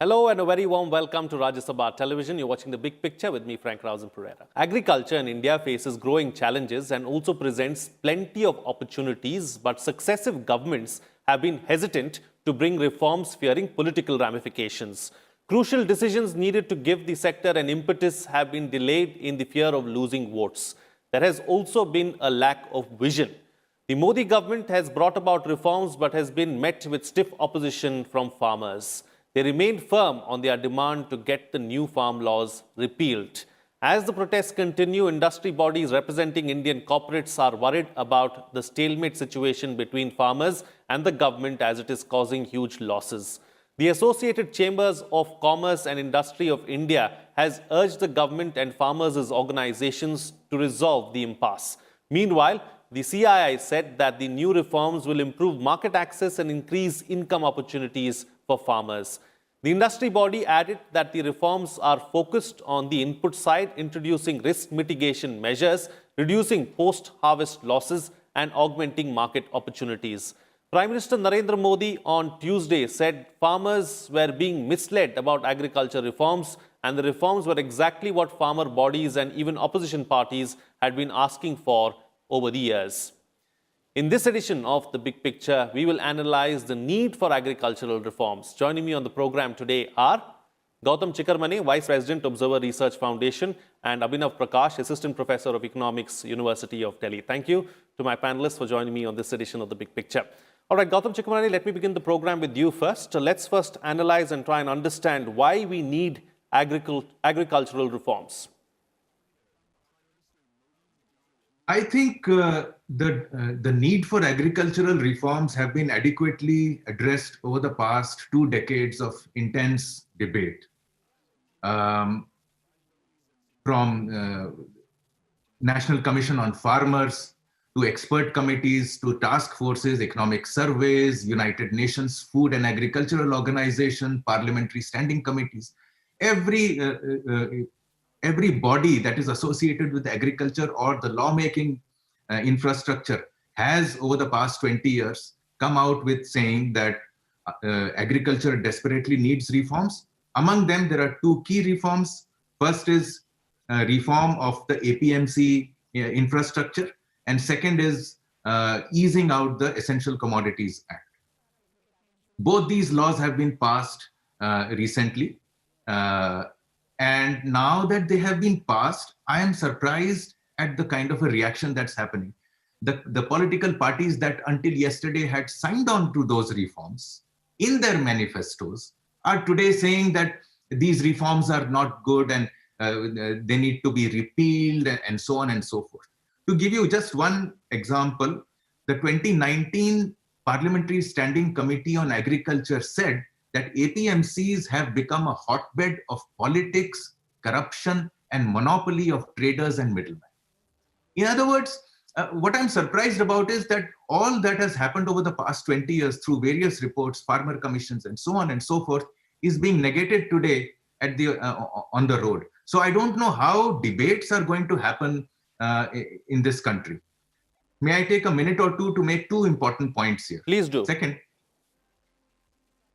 Hello and a very warm welcome to Rajya Sabha Television. You're watching The Big Picture with me, Frank Pereira. Agriculture in India faces growing challenges and also presents plenty of opportunities, but successive governments have been hesitant to bring reforms fearing political ramifications. Crucial decisions needed to give the sector an impetus have been delayed in the fear of losing votes. There has also been a lack of vision. The Modi government has brought about reforms but has been met with stiff opposition from farmers. They remained firm on their demand to get the new farm laws repealed. As the protests continue, industry bodies representing Indian corporates are worried about the stalemate situation between farmers and the government as it is causing huge losses. The Associated Chambers of Commerce and Industry of India has urged the government and farmers' organizations to resolve the impasse. Meanwhile, the CII said that the new reforms will improve market access and increase income opportunities for farmers. The industry body added that the reforms are focused on the input side, introducing risk mitigation measures, reducing post-harvest losses, and augmenting market opportunities. Prime Minister Narendra Modi on Tuesday said farmers were being misled about agriculture reforms, and the reforms were exactly what farmer bodies and even opposition parties had been asking for over the years. In this edition of The Big Picture, we will analyze the need for agricultural reforms. Joining me on the program today are Gautam Chikkarmane, Vice President, Observer Research Foundation, and Abhinav Prakash, Assistant Professor of Economics, University of Delhi. Thank you to my panelists for joining me on this edition of The Big Picture. All right, Gautam Chikkarmane, let me begin the program with you first. Let's first analyze and try and understand why we need agricultural reforms. I think the need for agricultural reforms have been adequately addressed over the past 2 decades of intense debate. From National Commission on Farmers to expert committees to task forces, economic surveys, United Nations Food and Agricultural Organization, parliamentary standing committees, every body that is associated with agriculture or the lawmaking infrastructure has over the past 20 years come out with saying that agriculture desperately needs reforms. Among them, there are 2 key reforms. First is reform of the APMC infrastructure, and second is easing out the Essential Commodities Act. Both these laws have been passed recently. And now that they have been passed, I am surprised at the kind of a reaction that's happening. The political parties that until yesterday had signed on to those reforms in their manifestos are today saying that these reforms are not good and they need to be repealed and so on and so forth. To give you just one example, the 2019 Parliamentary Standing Committee on Agriculture said that APMCs have become a hotbed of politics, corruption, and monopoly of traders and middlemen. In other words, what I'm surprised about is that all that has happened over the past 20 years through various reports, farmer commissions, and so on and so forth, is being negated today at on the road. So I don't know how debates are going to happen in this country. May I take a minute or two to make 2 important points here? Please do. Second,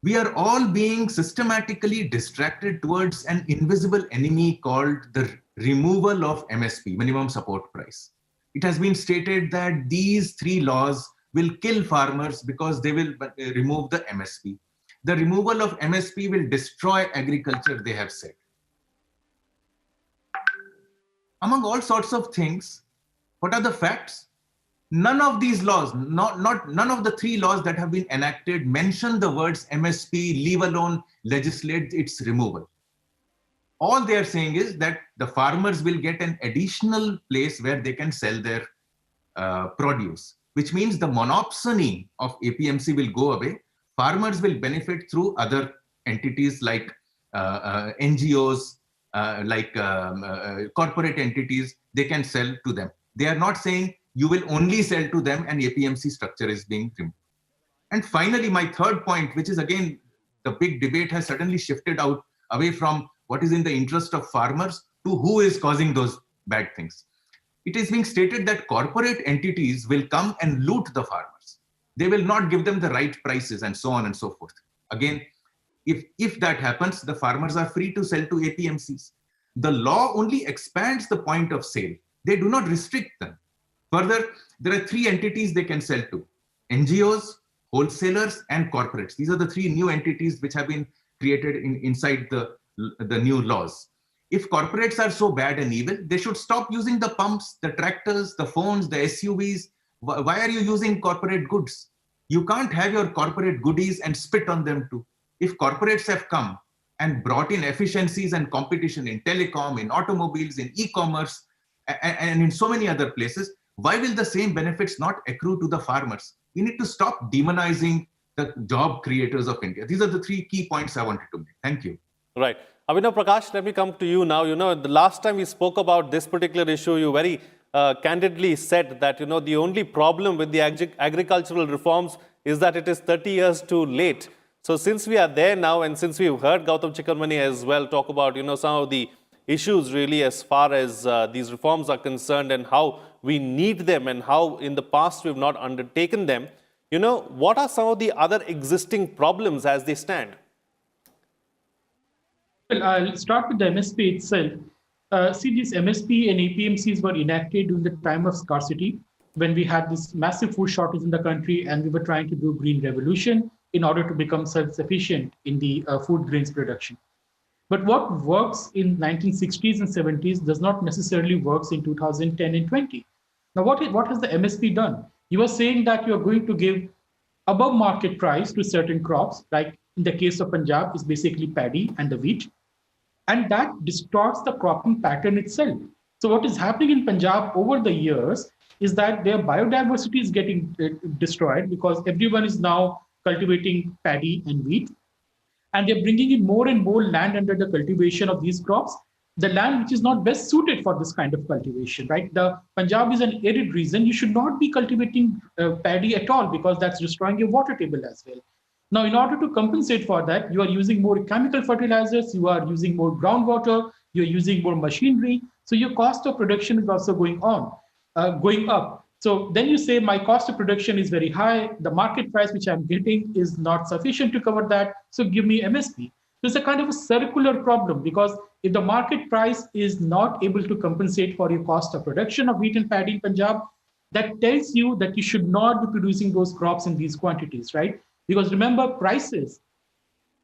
we are all being systematically distracted towards an invisible enemy called the removal of MSP, minimum support price. It has been stated that these 3 laws will kill farmers because they will remove the MSP. The removal of MSP will destroy agriculture, they have said. Among all sorts of things, what are the facts? None of these laws, none of the 3 laws that have been enacted mention the words MSP, leave alone legislate its removal. All they are saying is that the farmers will get an additional place where they can sell their produce, which means the monopsony of APMC will go away. Farmers will benefit through other entities like NGOs, like corporate entities. They can sell to them. They are not saying you will only sell to them and APMC structure is being removed. And finally, my third point, which is again, the big debate has suddenly shifted out away from what is in the interest of farmers to who is causing those bad things. It is being stated that corporate entities will come and loot the farmers. They will not give them the right prices and so on and so forth. Again, If that happens, the farmers are free to sell to APMCs. The law only expands the point of sale. They do not restrict them. Further, there are three entities they can sell to: NGOs, wholesalers, and corporates. These are the three new entities which have been created inside the new laws. If corporates are so bad and evil, they should stop using the pumps, the tractors, the phones, the SUVs. Why are you using corporate goods? You can't have your corporate goodies and spit on them too. If corporates have come and brought in efficiencies and competition in telecom, in automobiles, in e-commerce, and in so many other places, why will the same benefits not accrue to the farmers? We need to stop demonizing the job creators of India. These are the three key points I wanted to make. Thank you. Right. Abhinav Prakash, let me come to you now. The last time we spoke about this particular issue, you very candidly said that, the only problem with the agricultural reforms is that it is 30 years too late. So since we are there now, and since we've heard Gautam Chikkarmani as well talk about, some of the issues really as far as these reforms are concerned and how we need them and how in the past we've not undertaken them, what are some of the other existing problems as they stand? Well, I'll start with the MSP itself. See, these MSP and APMCs were enacted during the time of scarcity, when we had this massive food shortage in the country and we were trying to do green revolution in order to become self-sufficient in the food grains production. But what works in 1960s and 70s does not necessarily works in 2010 and 20. Now, what has the MSP done? You are saying that you are going to give above market price to certain crops, like in the case of Punjab, is basically paddy and the wheat. And that distorts the cropping pattern itself. So what is happening in Punjab over the years is that their biodiversity is getting destroyed because everyone is now cultivating paddy and wheat. And they're bringing in more and more land under the cultivation of these crops, the land which is not best suited for this kind of cultivation, right? The Punjab is an arid region. You should not be cultivating paddy at all because that's destroying your water table as well. Now, in order to compensate for that, you are using more chemical fertilizers, you are using more groundwater, you're using more machinery. So your cost of production is also going up. So then you say, my cost of production is very high. The market price which I'm getting is not sufficient to cover that. So give me MSP. So it's a kind of a circular problem because if the market price is not able to compensate for your cost of production of wheat and paddy in Punjab, that tells you that you should not be producing those crops in these quantities, right? Because remember, prices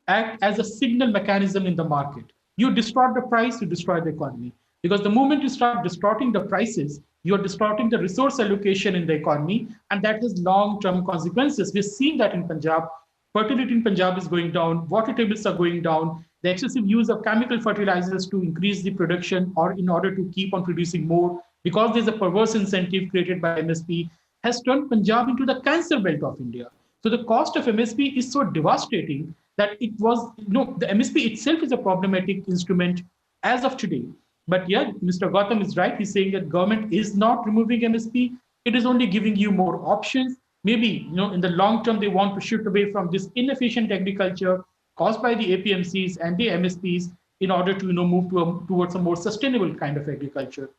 act as a signal mechanism in the market. You distort the price, you destroy the economy. Because the moment you start distorting the prices, you're distorting the resource allocation in the economy, and that has long-term consequences. We're seeing that in Punjab. Fertility in Punjab is going down, water tables are going down, the excessive use of chemical fertilizers to increase the production or in order to keep on producing more, because there's a perverse incentive created by MSP, has turned Punjab into the cancer belt of India. So the cost of MSP is so devastating that it was, the MSP itself is a problematic instrument as of today. But yeah, Mr. Gautam is right. He's saying that government is not removing MSP. It is only giving you more options. Maybe, in the long term, they want to shift away from this inefficient agriculture caused by the APMCs and the MSPs in order to, move towards a more sustainable kind of agriculture.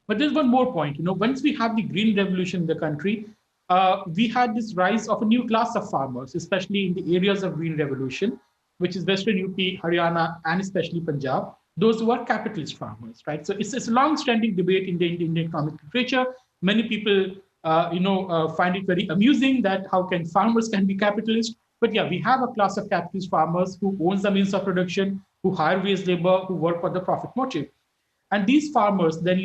But there's one more point. Once we have the green revolution in the country, we had this rise of a new class of farmers, especially in the areas of green revolution, which is Western UP, Haryana, and especially Punjab, those who are capitalist farmers, right? So it's a long-standing debate in the Indian economic literature. Many people, find it very amusing that how can farmers can be capitalist. But yeah, we have a class of capitalist farmers who owns the means of production, who hire wage labor, who work for the profit motive. And these farmers then,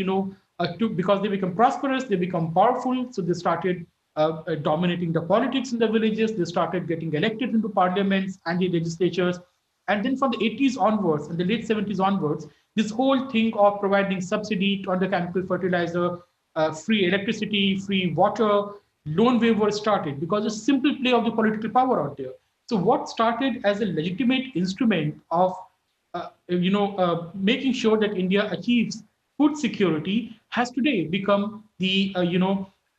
because they become prosperous, they become powerful, so they started dominating the politics in the villages. They started getting elected into parliaments and the legislatures. And then from the 80s onwards and the late 70s onwards, this whole thing of providing subsidy on the chemical fertilizer, free electricity, free water, loan waiver started because a simple play of the political power out there. So what started as a legitimate instrument of, making sure that India achieves food security has today become the,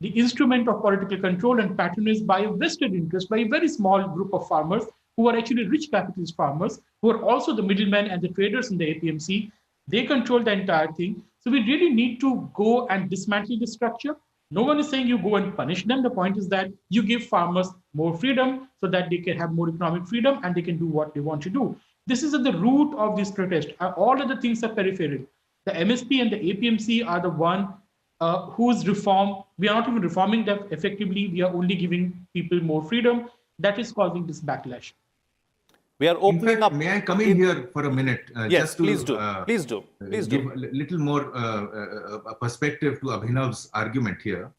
the instrument of political control and patronage by a vested interest, by a very small group of farmers who are actually rich capitalist farmers, who are also the middlemen and the traders in the APMC. They control the entire thing. So we really need to go and dismantle the structure. No one is saying you go and punish them. The point is that you give farmers more freedom so that they can have more economic freedom and they can do what they want to do. This is at the root of this protest. All other things are peripheral. The MSP and the APMC are the one whose reform, we are not even reforming them effectively. We are only giving people more freedom. That is causing this backlash. We are In opening fact, up. may I come in here for a minute? Yes, just to, please do. Please do. Please give do. a little more perspective to Abhinav's argument here.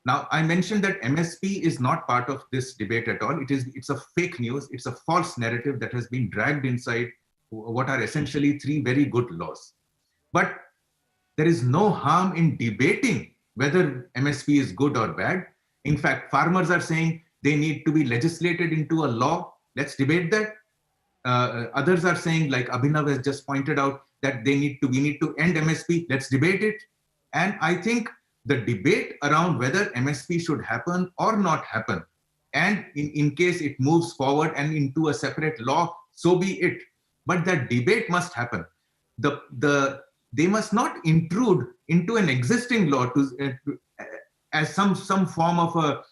Now, I mentioned that MSP is not part of this debate at all. It's a fake news. It's a false narrative that has been dragged inside what are essentially three very good laws. But there is no harm in debating whether MSP is good or bad. In fact, farmers are saying they need to be legislated into a law. Let's debate that. Others are saying, like Abhinav has just pointed out, that we need to end MSP. Let's debate it. And I think the debate around whether MSP should happen or not happen, and in case it moves forward and into a separate law, so be it. But that debate must happen. They must not intrude into an existing law as some form of a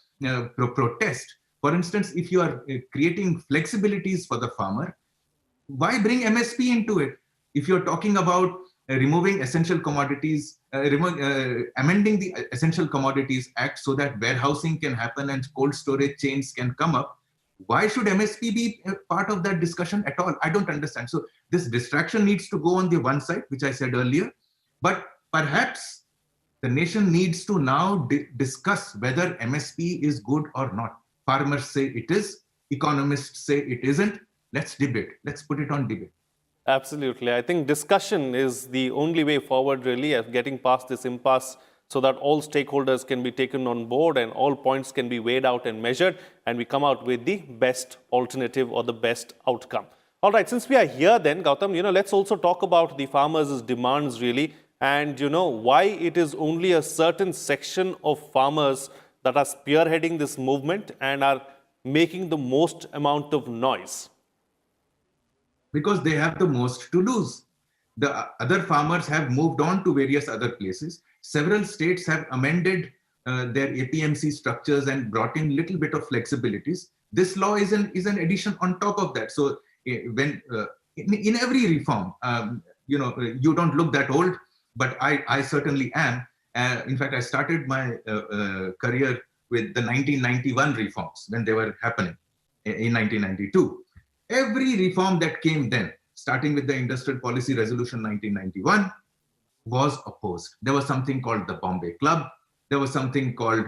protest. For instance, if you are creating flexibilities for the farmer, why bring MSP into it? If you're talking about removing essential commodities, amending the Essential Commodities Act so that warehousing can happen and cold storage chains can come up, why should MSP be part of that discussion at all? I don't understand. So this distraction needs to go on the one side, which I said earlier, but perhaps the nation needs to now discuss whether MSP is good or not. Farmers say it is, economists say it isn't. Let's debate. Let's put it on debate. Absolutely. I think discussion is the only way forward, really, of getting past this impasse so that all stakeholders can be taken on board and all points can be weighed out and measured, and we come out with the best alternative or the best outcome. All right, since we are here then, Gautam, let's also talk about the farmers' demands, really, and, why it is only a certain section of farmers that are spearheading this movement and are making the most amount of noise. Because they have the most to lose. The other farmers have moved on to various other places. Several states have amended their APMC structures and brought in little bit of flexibilities. This law is an addition on top of that. So when in every reform, you don't look that old, but I certainly am. In fact, I started my career with the 1991 reforms when they were happening in 1992. Every reform that came then, starting with the Industrial Policy Resolution 1991, was opposed. There was something called the Bombay Club. There was something called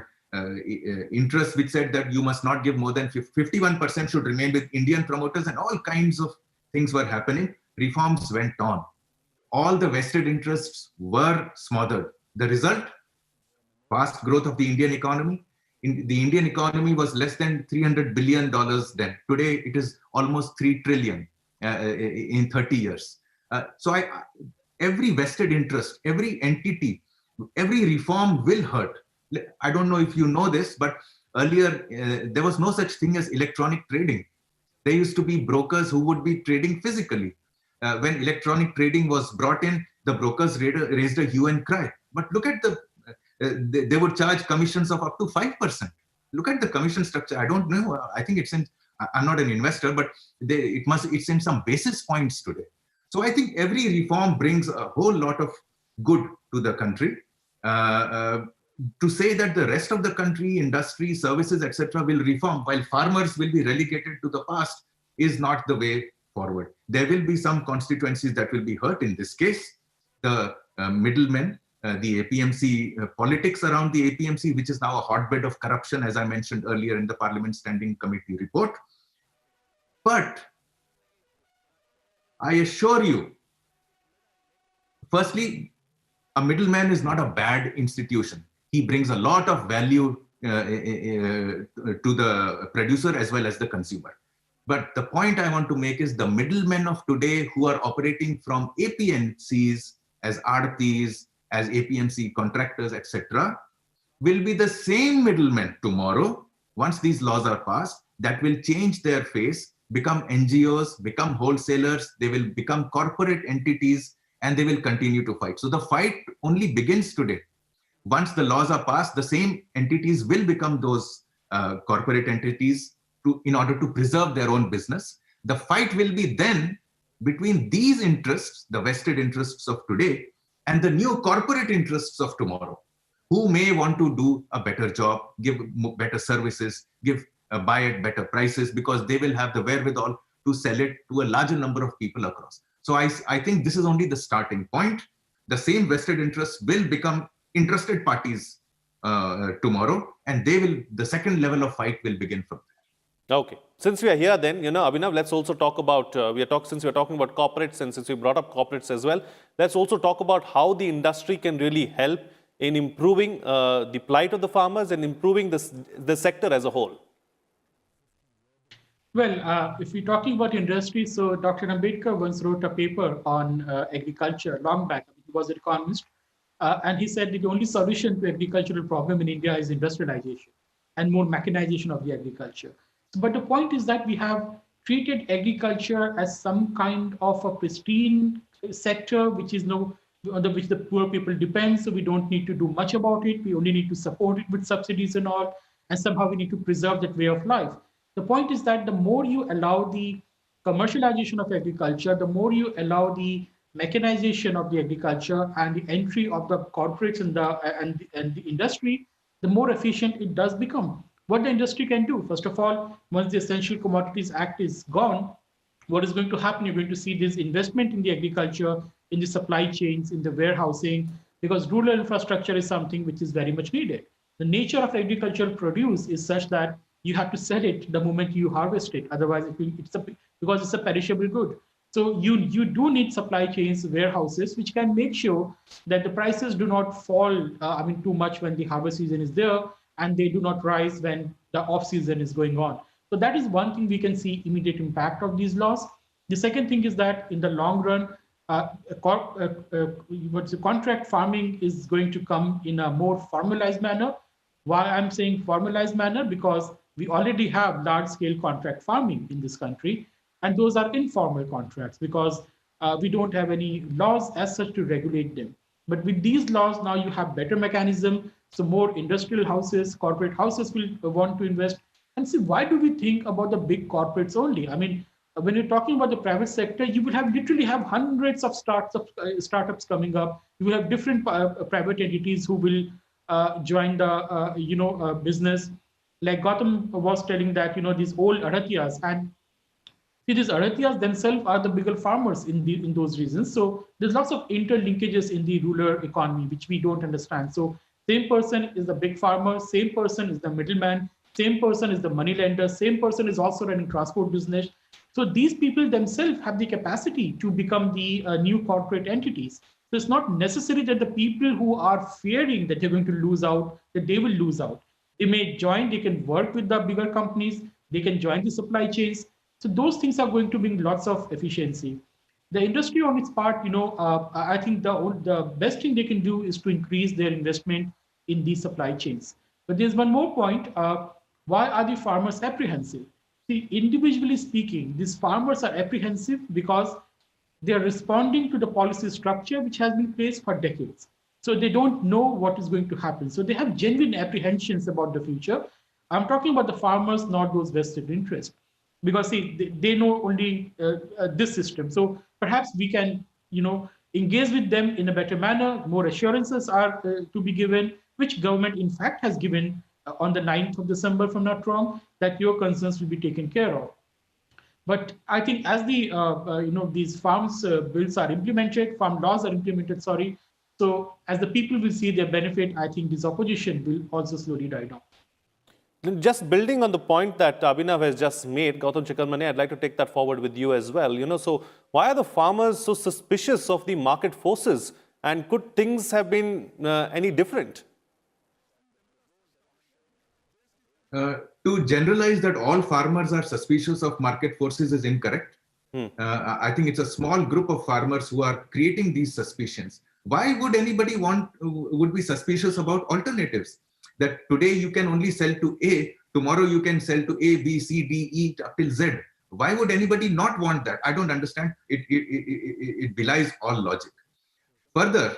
interest, which said that you must not give more than 51% should remain with Indian promoters, and all kinds of things were happening. Reforms went on. All the vested interests were smothered. The result, fast growth of the Indian economy. The Indian economy was less than $300 billion then. Today, it is almost 3 trillion in 30 years. So every vested interest, every entity, every reform will hurt. I don't know if you know this, but earlier, there was no such thing as electronic trading. There used to be brokers who would be trading physically. When electronic trading was brought in, the brokers raised a hue and cry. But look at they would charge commissions of up to 5%. Look at the commission structure. I don't know. I think I'm not an investor, but it's in some basis points today. So I think every reform brings a whole lot of good to the country. To say that the rest of the country, industry, services, etc., will reform while farmers will be relegated to the past is not the way forward. There will be some constituencies that will be hurt. In this case, the middlemen, the APMC, politics around the APMC, which is now a hotbed of corruption, as I mentioned earlier in the Parliament Standing Committee report. But I assure you, firstly, a middleman is not a bad institution. He brings a lot of value to the producer as well as the consumer. But the point I want to make is the middlemen of today who are operating from APMCs as RPs, as APMC contractors, etc., will be the same middlemen tomorrow, once these laws are passed, that will change their face, become NGOs, become wholesalers, they will become corporate entities, and they will continue to fight. So the fight only begins today. Once the laws are passed, the same entities will become those corporate entities in order to preserve their own business. The fight will be then between these interests, the vested interests of today, and the new corporate interests of tomorrow, who may want to do a better job, give better services, buy at better prices, because they will have the wherewithal to sell it to a larger number of people across. So I think this is only the starting point. The same vested interests will become interested parties tomorrow, and the second level of fight will begin from there. Okay. Since we are here then, Abhinav, let's also talk about, since we are talking about corporates, and since we brought up corporates as well, let's also talk about how the industry can really help in improving the plight of the farmers and improving the sector as a whole. Well, if we're talking about industry, so Dr. Ambedkar once wrote a paper on agriculture long back. He was an economist, and he said the only solution to agricultural problem in India is industrialization and more mechanization of the agriculture. But the point is that we have treated agriculture as some kind of a pristine sector, which is on which the poor people depend. So we don't need to do much about it. We only need to support it with subsidies and all. And somehow we need to preserve that way of life. The point is that the more you allow the commercialization of agriculture, the more you allow the mechanization of the agriculture and the entry of the corporates and the industry, the more efficient it does become. What the industry can do, first of all, once the Essential Commodities Act is gone, what is going to happen? You're going to see this investment in the agriculture, in the supply chains, in the warehousing, because rural infrastructure is something which is very much needed. The nature of agricultural produce is such that you have to sell it the moment you harvest it. Otherwise, because it's a perishable good. So you do need supply chains, warehouses, which can make sure that the prices do not fall too much when the harvest season is there, and they do not rise when the off season is going on. So that is one thing we can see immediate impact of these laws. The second thing is that in the long run, contract farming is going to come in a more formalized manner. Why I'm saying formalized manner? Because we already have large-scale contract farming in this country, and those are informal contracts because we don't have any laws as such to regulate them. But with these laws, now you have better mechanism. So more industrial houses, corporate houses will want to invest. And see, why do we think about the big corporates only? I mean, when you're talking about the private sector, you will literally have hundreds of startups coming up. You will have different private entities who will join the business. Like Gautam was telling that, these old Aratyas, and see, these Aratyas themselves are the bigger farmers in those regions. So there's lots of interlinkages in the rural economy, which we don't understand. So same person is the big farmer, same person is the middleman, same person is the money lender, same person is also running transport business. So these people themselves have the capacity to become the new corporate entities. So it's not necessary that the people who are fearing that they're going to lose out, that they will lose out. They may join, they can work with the bigger companies, they can join the supply chains. So those things are going to bring lots of efficiency. The industry on its part, I think the best thing they can do is to increase their investment in these supply chains. But there's one more point. Why are the farmers apprehensive? See, individually speaking, these farmers are apprehensive because they are responding to the policy structure which has been placed for decades. So they don't know what is going to happen. So they have genuine apprehensions about the future. I'm talking about the farmers, not those vested interests. Because see, they know only this system. So perhaps we can, engage with them in a better manner. More assurances are to be given, which government in fact has given on the 9th of December, if I'm not wrong, that your concerns will be taken care of. But I think as these farms bills are implemented, farm laws are implemented, so as the people will see their benefit, I think this opposition will also slowly die down. Just building on the point that Abhinav has just made, Gautam Chikalmani, I'd like to take that forward with you as well. So why are the farmers so suspicious of the market forces? And could things have been any different? To generalize that all farmers are suspicious of market forces is incorrect. I think it's a small group of farmers who are creating these suspicions. Why would anybody would be suspicious about alternatives? That today you can only sell to A, tomorrow you can sell to A, B, C, D, E up till Z. Why would anybody not want that? I don't understand. It belies all logic. Further,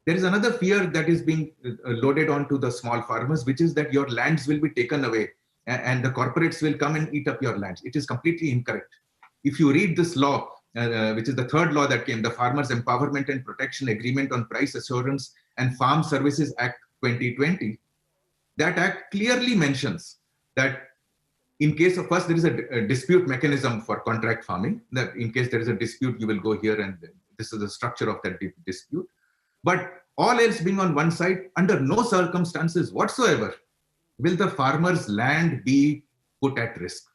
There is another fear that is being loaded onto the small farmers, which is that your lands will be taken away and the corporates will come and eat up your lands. It is completely incorrect. If you read this law, which is the third law that came, the Farmers Empowerment and Protection Agreement on Price Assurance and Farm Services Act 2020, that act clearly mentions that in case of, first, there is a dispute mechanism for contract farming, that in case there is a dispute, you will go here and this is the structure of that dispute. But all else being on one side, under no circumstances whatsoever will the farmer's land be put at risk.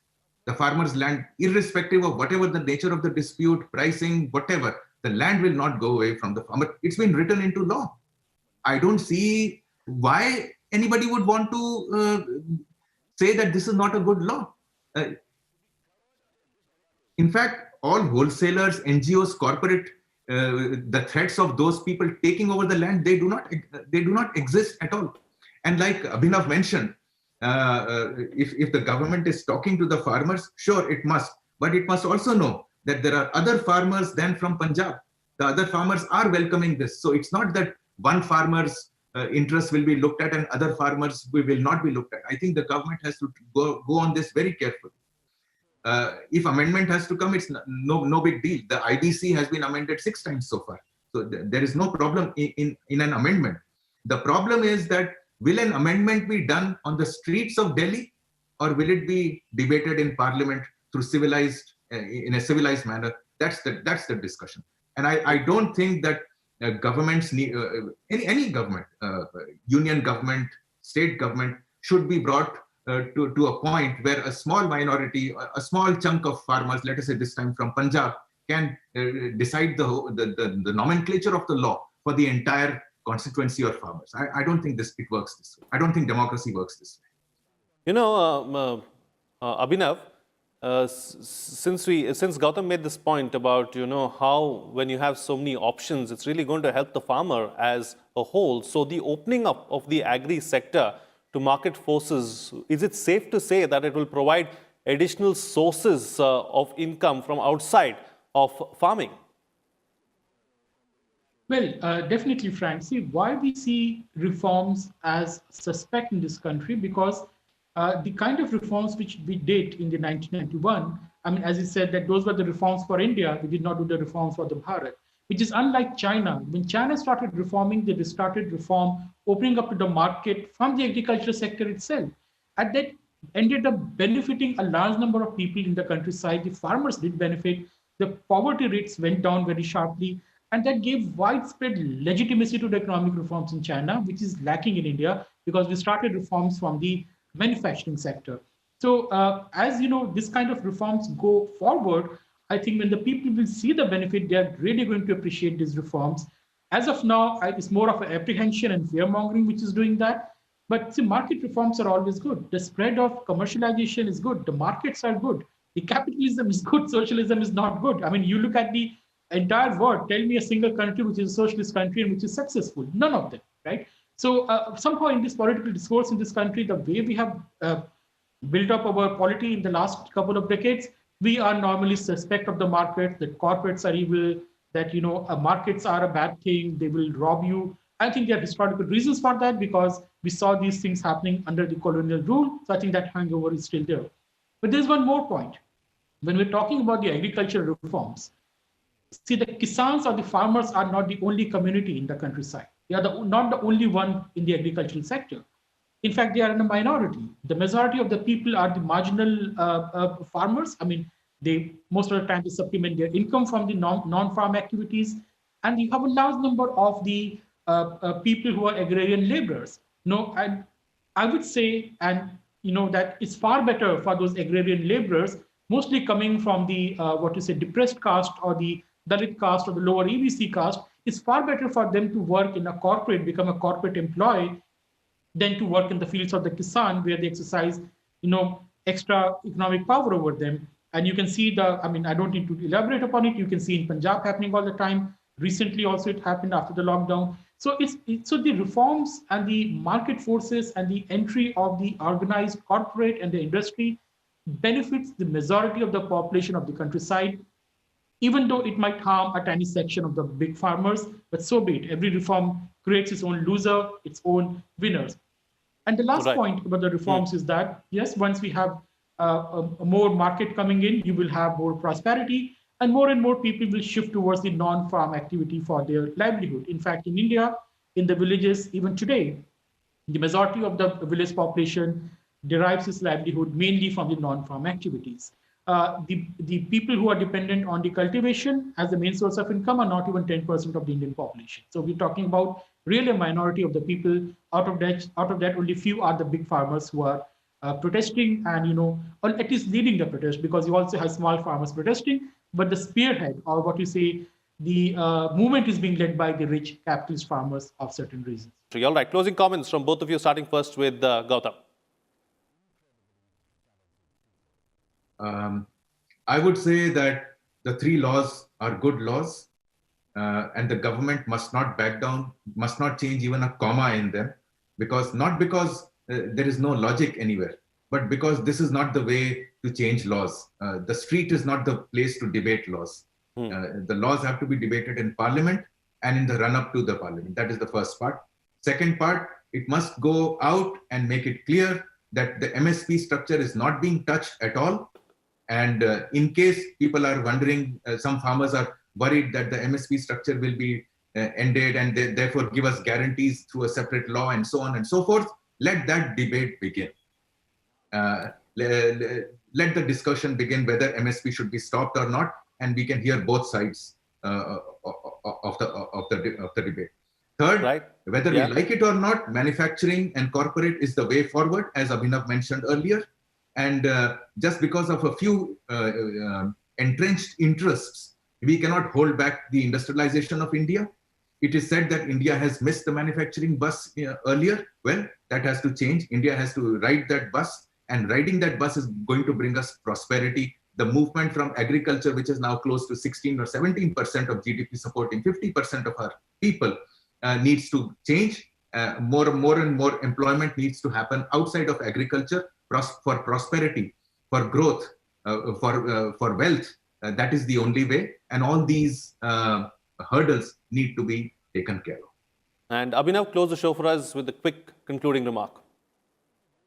The farmer's land, irrespective of whatever the nature of the dispute, pricing, whatever, the land will not go away from the farmer. It's been written into law. I don't see why anybody would want to say that this is not a good law. In fact, all wholesalers, NGOs, corporate, the threats of those people taking over the land, they do not exist at all. And like Abhinav mentioned, if the government is talking to the farmers, sure, it must, but it must also know that there are other farmers than from Punjab. The other farmers are welcoming this. So it's not that one farmer's interests will be looked at and other farmers will not be looked at. I think the government has to go on this very carefully. If amendment has to come, it's no big deal. The IBC has been amended 6 times so far. So there is no problem in an amendment. The problem is that will an amendment be done on the streets of Delhi, or will it be debated in parliament through in a civilized manner? That's the discussion. And I don't think that governments need, any government, union government, state government should be brought to a point where a small minority, a small chunk of farmers, let us say this time from Punjab, can decide the nomenclature of the law for the entire constituency of farmers. I don't think it works this way. I don't think democracy works this way. You know, Abhinav, since Gautam made this point about, how when you have so many options, it's really going to help the farmer as a whole. So the opening up of the agri sector to market forces, is it safe to say that it will provide additional sources of income from outside of farming? Well, definitely, Frank. See, why we see reforms as suspect in this country, because the kind of reforms which we did in the 1991, I mean, as you said, that those were the reforms for India. We did not do the reforms for the Bharat, which is unlike China. When China started reforming, they started reform, opening up to the market from the agriculture sector itself. And that ended up benefiting a large number of people in the countryside. The farmers did benefit. The poverty rates went down very sharply. And that gave widespread legitimacy to the economic reforms in China, which is lacking in India, because we started reforms from the manufacturing sector. So as you know, this kind of reforms go forward, I think when the people will see the benefit, they are really going to appreciate these reforms. As of now, it's more of an apprehension and fear mongering which is doing that. But see, market reforms are always good. The spread of commercialization is good. The markets are good. The capitalism is good. Socialism is not good. I mean, you look at the entire world, tell me a single country which is a socialist country and which is successful. None of them, right? So somehow in this political discourse in this country, the way we have built up our polity in the last couple of decades, we are normally suspect of the market, that corporates are evil, that markets are a bad thing, they will rob you. I think there are historical reasons for that, because we saw these things happening under the colonial rule. So I think that hangover is still there. But there's one more point. When we're talking about the agricultural reforms, see, the Kisans or the farmers are not the only community in the countryside. They are not the only one in the agricultural sector. In fact, they are in a minority. The majority of the people are the marginal farmers. I mean, they most of the time they supplement their income from the non-farm activities. And you have a large number of the people who are agrarian laborers. And I would say, that it's far better for those agrarian laborers, mostly coming from the depressed caste or the Dalit caste or the lower EBC caste. It's far better for them to work in a corporate, become a corporate employee, than to work in the fields of the Kisan, where they exercise, extra economic power over them. And you can see I don't need to elaborate upon it. You can see in Punjab happening all the time. Recently also it happened after the lockdown. So so the reforms and the market forces and the entry of the organized corporate and the industry benefits the majority of the population of the countryside, even though it might harm a tiny section of the big farmers, but so be it. Every reform creates its own loser, its own winners. And the last Right. point about the reforms is that, yes, once we have a more market coming in, you will have more prosperity, and more people will shift towards the non-farm activity for their livelihood. In fact, in India, in the villages, even today, the majority of the village population derives its livelihood mainly from the non-farm activities. The people who are dependent on the cultivation as the main source of income are not even 10% of the Indian population. So we're talking about really a minority of the people. Out of that, only few are the big farmers who are protesting and, or at least leading the protest, because you also have small farmers protesting, but the spearhead, or what you say, the movement is being led by the rich capitalist farmers of certain reasons. All right, closing comments from both of you, starting first with Gautam. I would say that the three laws are good laws, and the government must not back down, must not change even a comma in them, not because there is no logic anywhere, but because this is not the way to change laws. The street is not the place to debate laws. The laws have to be debated in parliament and in the run-up to the parliament. That is the first part. Second part, it must go out and make it clear that the MSP structure is not being touched at all. And in case people are wondering, some farmers are worried that the MSP structure will be ended and they therefore give us guarantees through a separate law and so on and so forth. Let that debate begin. Let the discussion begin whether MSP should be stopped or not, and we can hear both sides of the debate. Third, whether we like it or not, manufacturing and corporate is the way forward, as Abhinav mentioned earlier. And just because of a few entrenched interests, we cannot hold back the industrialization of India. It is said that India has missed the manufacturing bus earlier. Well, that has to change. India has to ride that bus, and riding that bus is going to bring us prosperity. The movement from agriculture, which is now close to 16 or 17% of GDP, supporting 50% of our people, needs to change. More and more employment needs to happen outside of agriculture for prosperity, for growth, for wealth. That is the only way. And all these hurdles need to be taken care of. And Abhinav, close the show for us with a quick concluding remark.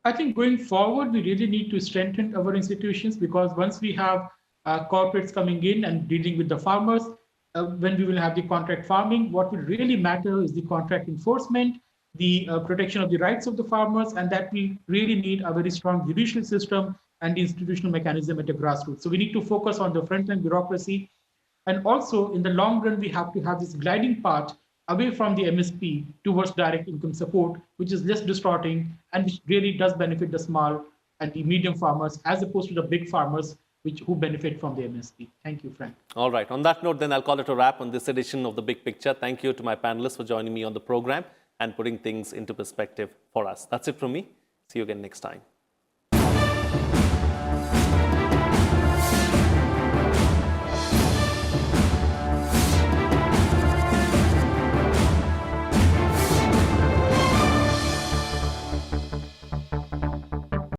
I think going forward, we really need to strengthen our institutions, because once we have corporates coming in and dealing with the farmers, when we will have the contract farming, what will really matter is the contract enforcement, the protection of the rights of the farmers, and that we really need a very strong judicial system and the institutional mechanism at the grassroots. So we need to focus on the frontline bureaucracy. And also, in the long run, we have to have this gliding path away from the MSP towards direct income support, which is less distorting and which really does benefit the small and the medium farmers, as opposed to the big farmers who benefit from the MSP. Thank you, Frank. All right. On that note, then I'll call it a wrap on this edition of The Big Picture. Thank you to my panelists for joining me on the program and putting things into perspective for us. That's it from me. See you again next time.